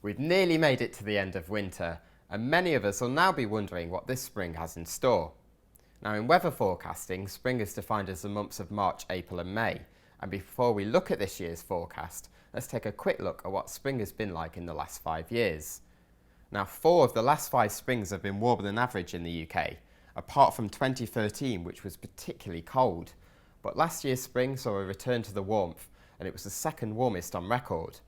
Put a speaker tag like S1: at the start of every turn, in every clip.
S1: We've nearly made it to the end of winter, and many of us will now be wondering what this spring has in store. Now, in weather forecasting, spring is defined as the months of March, April and May, and before we look at this year's forecast, let's take a quick look at what spring has been like in the last 5 years. Now, 4 of the last 5 springs have been warmer than average in the UK, apart from 2013, which was particularly cold. But last year's spring saw a return to the warmth, and it was the second warmest on record.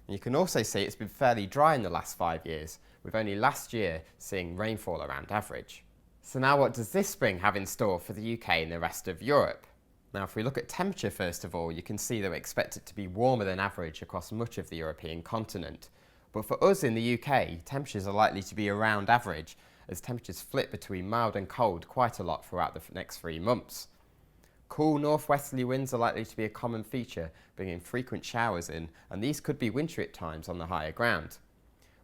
S1: And you can also see it's been fairly dry in the last 5 years, with only last year seeing rainfall around average. So now what does this spring have in store for the UK and the rest of Europe? Now, if we look at temperature first of all, you can see that we expect it to be warmer than average across much of the European continent. But for us in the UK, temperatures are likely to be around average, as temperatures flip between mild and cold quite a lot throughout the next 3 months. Cool northwesterly winds are likely to be a common feature, bringing frequent showers in, and these could be wintry at times on the higher ground.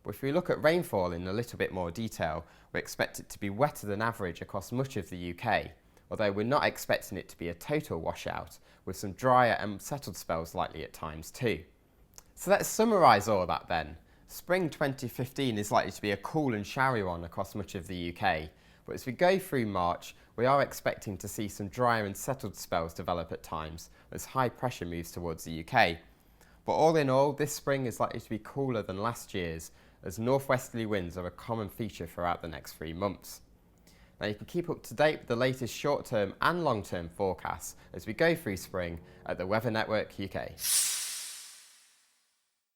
S1: But if we look at rainfall in a little bit more detail, we expect it to be wetter than average across much of the UK, although we're not expecting it to be a total washout, with some drier and settled spells likely at times too. So let's summarise all that then. Spring 2015 is likely to be a cool and showery one across much of the UK, but as we go through March, we are expecting to see some drier and settled spells develop at times as high pressure moves towards the UK. But all in all, this spring is likely to be cooler than last year's, as northwesterly winds are a common feature throughout the next 3 months. Now, you can keep up to date with the latest short-term and long-term forecasts as we go through spring at the Weather Network UK.